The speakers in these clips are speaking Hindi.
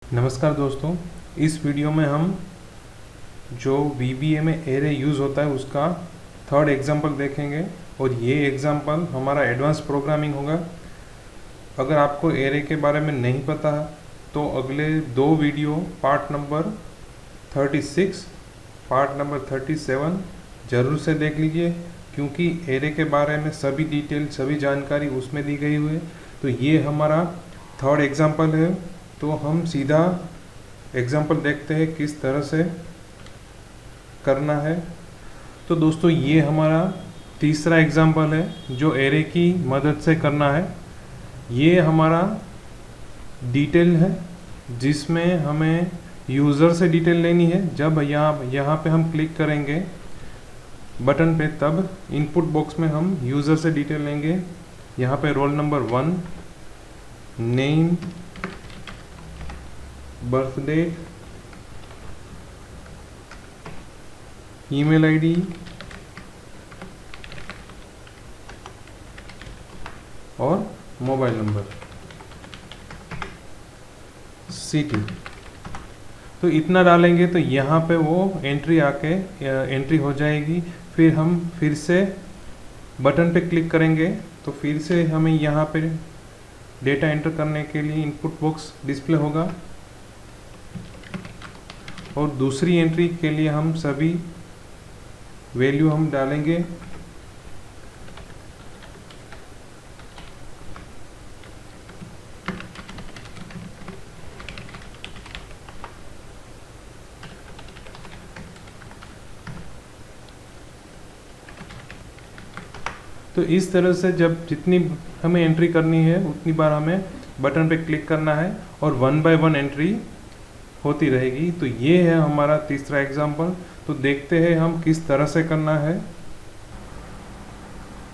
नमस्कार दोस्तों, इस वीडियो में हम जो VBA में एरे यूज़ होता है उसका थर्ड एग्जांपल देखेंगे और ये एग्जांपल हमारा एडवांस प्रोग्रामिंग होगा। अगर आपको एरे के बारे में नहीं पता तो अगले दो video part number 36, part number 37 ज़रूर से देख लीजिए, क्योंकि एरे के बारे में सभी डिटेल, सभी जानकारी उसमें दी गई हुई है। तो ये हमारा थर्ड एग्जांपल है, तो हम सीधा एग्जांपल देखते हैं किस तरह से करना है। तो दोस्तों ये हमारा तीसरा एग्जांपल है जो एरे की मदद से करना है। ये हमारा डिटेल है जिसमें हमें यूज़र से डिटेल लेनी है। जब यहाँ पे हम क्लिक करेंगे बटन पे, तब इनपुट बॉक्स में हम यूज़र से डिटेल लेंगे। यहाँ पे roll number 1, name, birth date, email ID और मोबाइल नंबर, सिटी। तो इतना डालेंगे तो यहाँ पे वो एंट्री आके एंट्री हो जाएगी। फिर हम फिर से बटन पे क्लिक करेंगे तो फिर से हमें यहाँ पे डेटा एंटर करने के लिए इनपुट बॉक्स डिस्प्ले होगा और दूसरी एंट्री के लिए हम सभी वैल्यू हम डालेंगे। तो इस तरह से जब जितनी हमें एंट्री करनी है उतनी बार हमें बटन पे क्लिक करना है और 1 बाय 1 एंट्री होती रहेगी। तो ये है हमारा तीसरा एग्जाम्पल। तो देखते हैं हम किस तरह से करना है।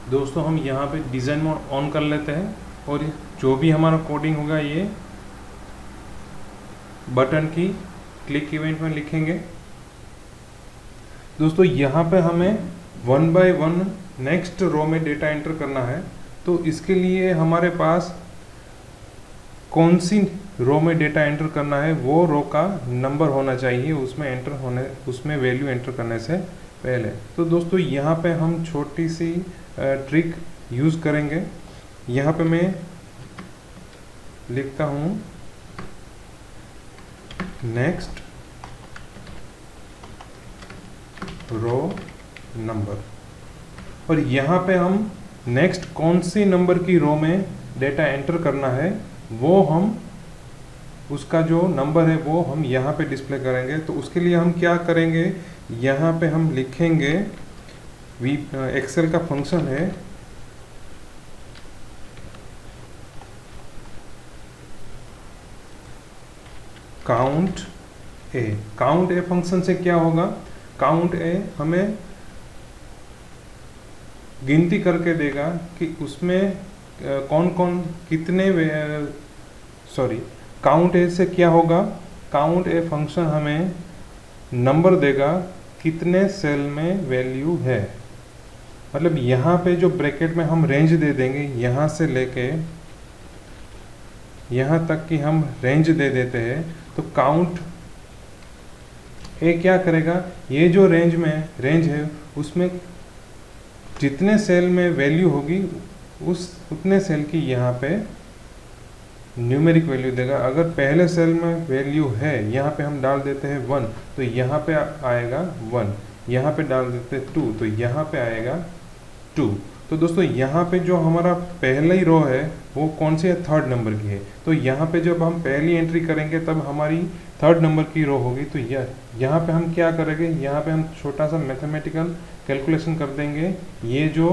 दोस्तों हम यहाँ पे डिज़ाइन मोड ऑन कर लेते हैं और जो भी हमारा कोडिंग होगा ये बटन की क्लिक इवेंट में लिखेंगे। दोस्तों यहाँ पे हमें 1 बाय 1 नेक्स्ट रो में डेटा एंटर करना है। तो इसके लिए हमारे पास कौन सी रो में डेटा एंटर करना है वो रो का नंबर होना चाहिए उसमें वैल्यू एंटर करने से पहले। तो दोस्तों यहाँ पे हम छोटी सी ट्रिक यूज़ करेंगे। यहाँ पे मैं लिखता हूँ नेक्स्ट रो नंबर, और यहाँ पे हम नेक्स्ट कौन सी नंबर की रो में डेटा एंटर करना है वो हम उसका जो नंबर है वो हम यहाँ पे डिस्प्ले करेंगे। तो उसके लिए हम क्या करेंगे, यहाँ पे हम लिखेंगे एक्सेल का फंक्शन है count A. Count a function से क्या होगा, काउंट ए हमें गिनती करके देगा कि उसमें कौन कौन कितने काउंट ए से क्या होगा, काउंट ए फंक्शन हमें नंबर देगा कितने सेल में वैल्यू है। मतलब यहाँ पे जो ब्रैकेट में हम रेंज दे देंगे, यहाँ से लेके यहाँ तक की हम रेंज दे देते हैं। तो काउंट ए क्या करेगा, ये जो रेंज है उसमें जितने सेल में वैल्यू होगी उतने सेल की यहाँ पे न्यूमेरिक वैल्यू देगा। अगर पहले सेल में वैल्यू है, यहाँ पे हम डाल देते हैं 1 तो यहाँ पे आएगा 1, यहाँ पे डाल देते हैं 2 तो यहाँ पे आएगा 2। तो दोस्तों यहाँ पे जो हमारा पहला ही रो है वो कौन सी है, थर्ड नंबर की है। तो यहाँ पे जब हम पहली एंट्री करेंगे तब हमारी थर्ड नंबर की रो होगी। तो यहाँ पे हम क्या करेंगे, यहाँ पे हम छोटा सा मैथमेटिकल कैलकुलेशन कर देंगे। ये जो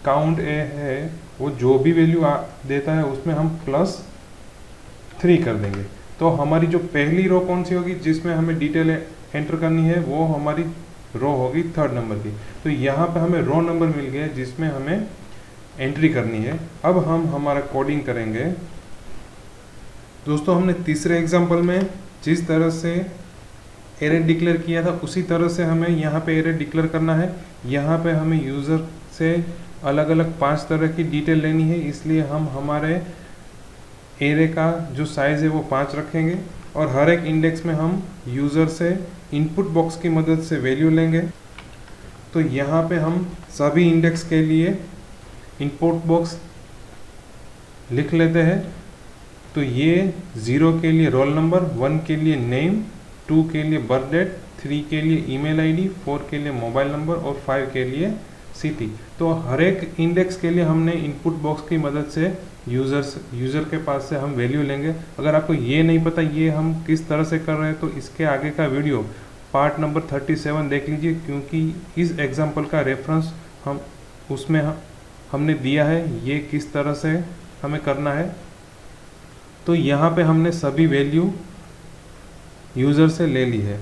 काउंट ए है वो जो भी वैल्यू देता है उसमें हम +3 कर देंगे। तो हमारी जो पहली रो कौन सी होगी जिसमें हमें डिटेल एंटर करनी है वो हमारी रो होगी थर्ड नंबर की। तो यहाँ पे हमें रो नंबर मिल गया जिसमें हमें एंट्री करनी है। अब हम हमारा कोडिंग करेंगे। दोस्तों हमने तीसरे एग्जांपल में जिस तरह से एरे डिक्लेयर किया था उसी तरह से हमें यहाँ पे एरे डिक्लेयर करना है। यहाँ पे हमें यूज़र से अलग अलग 5 तरह की डिटेल लेनी है, इसलिए हम हमारे एरे का जो साइज़ है वो 5 रखेंगे और हर एक इंडेक्स में हम यूज़र से इनपुट बॉक्स की मदद से वैल्यू लेंगे। तो यहाँ पे हम सभी इंडेक्स के लिए इनपुट बॉक्स लिख लेते हैं। तो ये 0 के लिए रोल नंबर, 1 के लिए नेम, 2 के लिए बर्थ डेट, 3 के लिए ईमेल आईडी, 4 के लिए मोबाइल नंबर और 5 के लिए सिटी। तो हर एक इंडेक्स के लिए हमने इनपुट बॉक्स की मदद से यूज़र के पास से हम वैल्यू लेंगे। अगर आपको ये नहीं पता ये हम किस तरह से कर रहे हैं तो इसके आगे का वीडियो पार्ट नंबर 37 देख लीजिए, क्योंकि इस एग्जाम्पल का रेफरेंस हमने दिया है ये किस तरह से हमें करना है। तो यहाँ पे हमने सभी वैल्यू यूज़र से ले ली है।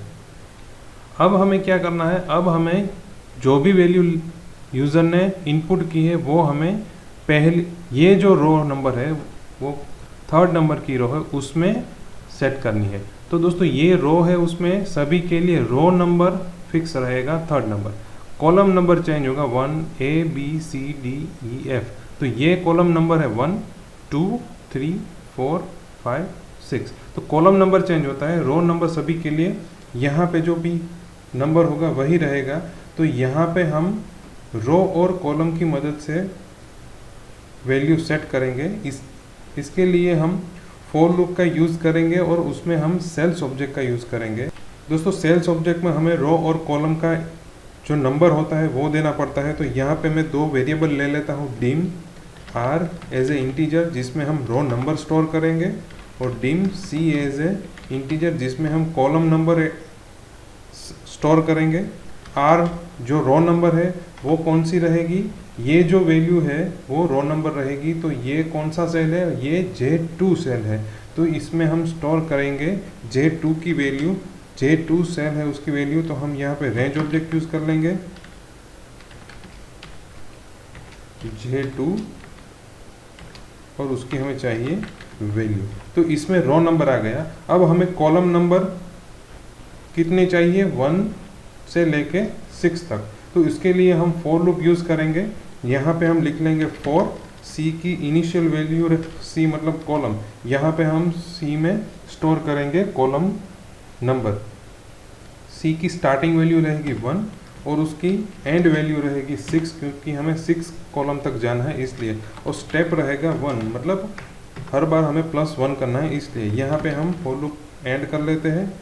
अब हमें क्या करना है, अब हमें जो भी वैल्यू यूज़र ने इनपुट की है वो हमें पहले ये जो रो नंबर है वो 3rd नंबर की रो है उसमें सेट करनी है। तो दोस्तों ये रो है उसमें सभी के लिए रो नंबर फिक्स रहेगा 3rd number, column number change होगा 1 A B C D E F। तो ये कॉलम नंबर है 1 2 3 4 5 6। तो कॉलम नंबर चेंज होता है, रो नंबर सभी के लिए यहाँ पे जो भी नंबर होगा वही रहेगा। तो यहाँ पे हम रो और कॉलम की मदद से वैल्यू सेट करेंगे। इसके लिए हम फॉर लूप का यूज़ करेंगे और उसमें हम सेल्स ऑब्जेक्ट का यूज़ करेंगे। दोस्तों सेल्स ऑब्जेक्ट में हमें रो और कॉलम का जो नंबर होता है वो देना पड़ता है। तो यहाँ पे मैं 2 वेरिएबल ले लेता हूँ, dim r as a integer जिसमें हम रो नंबर स्टोर करेंगे और dim c as a integer जिसमें हम कॉलम नंबर स्टोर करेंगे। r जो रो नंबर है वो कौन सी रहेगी, ये जो वैल्यू है वो रो नंबर रहेगी। तो ये कौन सा सेल है, ये J2 सेल है। तो इसमें हम स्टोर करेंगे J2 की वैल्यू, J2 सेल है उसकी वैल्यू। तो हम यहाँ पे रेंज ऑब्जेक्ट यूज़ कर लेंगे J2 और उसकी हमें चाहिए वैल्यू। तो इसमें रो नंबर आ गया। अब हमें कॉलम नंबर कितने चाहिए, 1 से लेके 6 तक। तो इसके लिए हम फॉर लूप यूज़ करेंगे। यहाँ पे हम लिख लेंगे फॉर C की इनिशियल वैल्यू, C मतलब कॉलम, यहाँ पे हम C में स्टोर करेंगे कॉलम नंबर। C की स्टार्टिंग वैल्यू रहेगी 1 और उसकी एंड वैल्यू रहेगी 6, क्योंकि हमें 6 कॉलम तक जाना है इसलिए। और स्टेप रहेगा 1, मतलब हर बार हमें +1 करना है इसलिए। यहाँ पे हम फॉर लूप एंड कर लेते हैं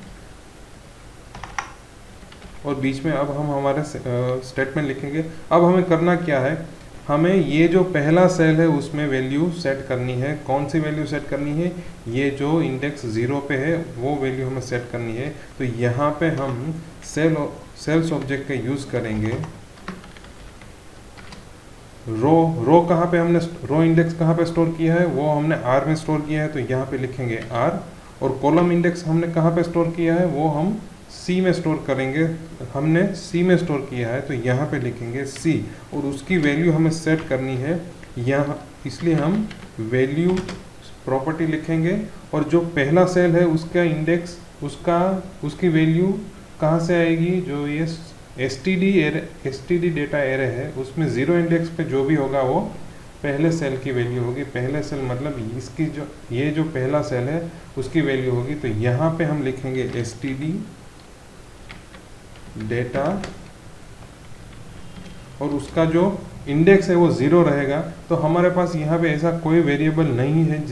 और बीच में अब हम हमारे स्टेटमेंट लिखेंगे। अब हमें करना क्या है, हमें ये जो पहला सेल है उसमें वैल्यू सेट करनी है। कौन सी वैल्यू सेट करनी है, ये जो इंडेक्स 0 पे है वो वैल्यू हमें सेट करनी है। तो यहाँ पे हम सेल्स ऑब्जेक्ट का यूज़ करेंगे। रो कहाँ पे हमने रो इंडेक्स कहाँ पे स्टोर किया है, वो हमने R में स्टोर किया है। तो यहाँ पे लिखेंगे R। और कॉलम इंडेक्स हमने कहाँ पे स्टोर किया है, वो हम C में स्टोर करेंगे। हमने C में स्टोर किया है तो यहाँ पे लिखेंगे C और उसकी वैल्यू हमें सेट करनी है यहाँ, इसलिए हम वैल्यू प्रॉपर्टी लिखेंगे। और जो पहला सेल है उसका इंडेक्स उसकी वैल्यू कहाँ से आएगी, जो ये एसटीडी डेटा एरे है उसमें 0 इंडेक्स पे जो भी होगा वो पहले सेल की वैल्यू होगी। पहले सेल मतलब इसकी ये जो पहला सेल है उसकी वैल्यू होगी। तो यहाँ पे हम लिखेंगे एसटीडी डेटा और उसका जो इंडेक्स है वो 0 रहेगा। तो हमारे पास यहाँ पे ऐसा कोई वेरिएबल नहीं है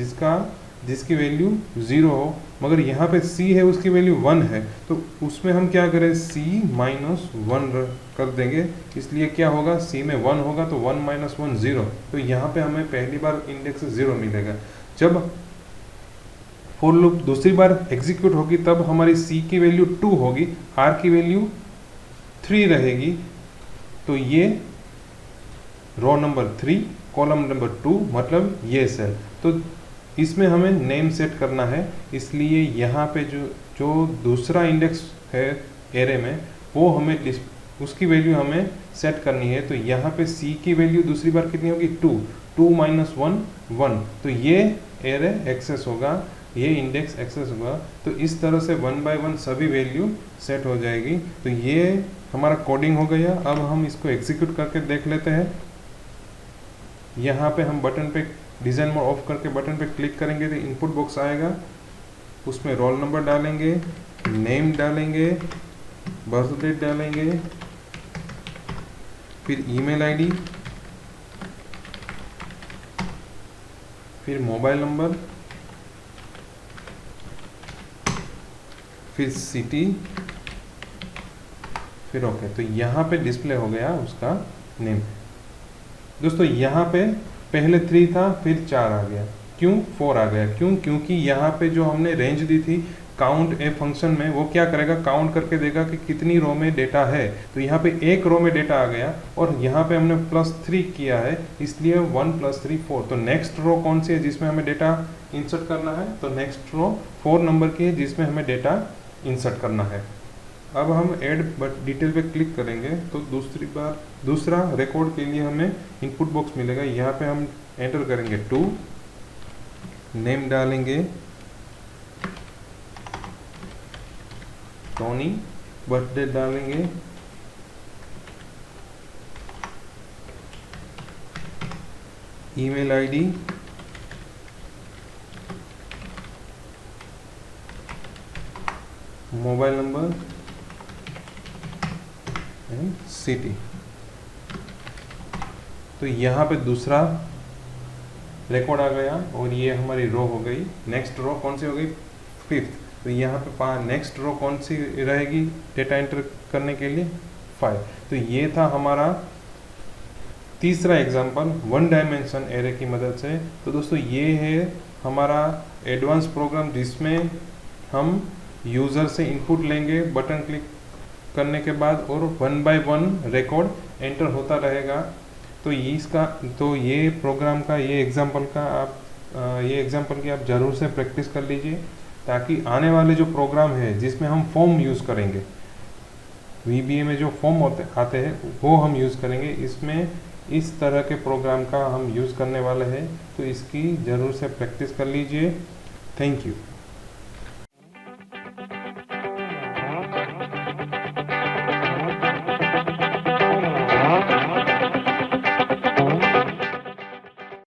जिसकी वैल्यू 0 हो, मगर यहाँ पे C है उसकी वैल्यू 1 है। तो उसमें हम क्या करें, C - 1 कर देंगे। इसलिए क्या होगा, C में 1 होगा तो 1 - 1 0। तो यहाँ पे हमें पहली बार इंडेक्स 0 मिलेगा। जब फॉर लूप दूसरी बार एग्जीक्यूट होगी तब हमारी C की वैल्यू 2 होगी, R की वैल्यू 3 रहेगी। तो ये रो नंबर 3 कॉलम नंबर 2 मतलब ये सेल। तो इसमें हमें नेम सेट करना है, इसलिए यहाँ पे जो दूसरा इंडेक्स है एरे में वो हमें उसकी वैल्यू हमें सेट करनी है। तो यहाँ पे C की वैल्यू दूसरी बार कितनी होगी, 2 - 1 1। तो ये एरे एक्सेस होगा, ये इंडेक्स एक्सेस होगा। तो इस तरह से 1 बाय 1 सभी वैल्यू सेट हो जाएगी। तो ये हमारा कोडिंग हो गया। अब हम इसको एग्जीक्यूट करके देख लेते हैं। यहाँ पे हम बटन पे डिज़ाइन मोड ऑफ करके बटन पे क्लिक करेंगे तो इनपुट बॉक्स आएगा, उसमें रोल नंबर डालेंगे, नेम डालेंगे, बर्थ डेट डालेंगे, फिर ईमेल आईडी, फिर मोबाइल नंबर, फिर सिटी, फिर ओके। तो यहाँ पे डिस्प्ले हो गया उसका नेम। दोस्तों यहाँ पे पहले 3 था, फिर 4 आ गया। क्यों 4 आ गया? क्यों? क्योंकि यहाँ पे जो हमने रेंज दी थी काउंट ए फंक्शन में, वो क्या करेगा, काउंट करके देगा कि कितनी रो में डेटा है। तो यहाँ पे एक रो में डेटा आ गया और यहाँ पे हमने +3 किया है, इसलिए 1 + 3 4। तो नेक्स्ट रो कौन सी है जिसमें हमें डेटा इंसर्ट करना है? तो नेक्स्ट रो 4 नंबर की है जिसमें हमें डेटा इंसर्ट करना है। अब हम ऐड डिटेल पे क्लिक करेंगे तो दूसरा रिकॉर्ड के लिए हमें इनपुट बॉक्स मिलेगा। यहाँ पे हम एंटर करेंगे 2, नेम डालेंगे टोनी, बर्थडे डालेंगे, email ID, mobile number and city. तो यहाँ पे दूसरा रिकॉर्ड आ गया और ये हमारी रो हो गई। नेक्स्ट रो कौन सी हो गई? 5th। तो यहाँ पे नेक्स्ट रो कौन सी रहेगी डेटा एंटर करने के लिए? 5। तो ये था हमारा तीसरा एग्जांपल 1 डायमेंशन एरे की मदद से। तो दोस्तों ये है हमारा एडवांस प्रोग्राम जिसमें हम यूज़र से इनपुट लेंगे बटन क्लिक करने के बाद और 1 बाय 1 रिकॉर्ड एंटर होता रहेगा। तो ये प्रोग्राम का ये एग्जांपल की आप ज़रूर से प्रैक्टिस कर लीजिए, ताकि आने वाले जो प्रोग्राम है जिसमें हम फॉर्म यूज़ करेंगे, VBA में जो फॉर्म आते हैं वो हम यूज़ करेंगे, इसमें इस तरह के प्रोग्राम का हम यूज़ करने वाले हैं। तो इसकी ज़रूर से प्रैक्टिस कर लीजिए। Thank you.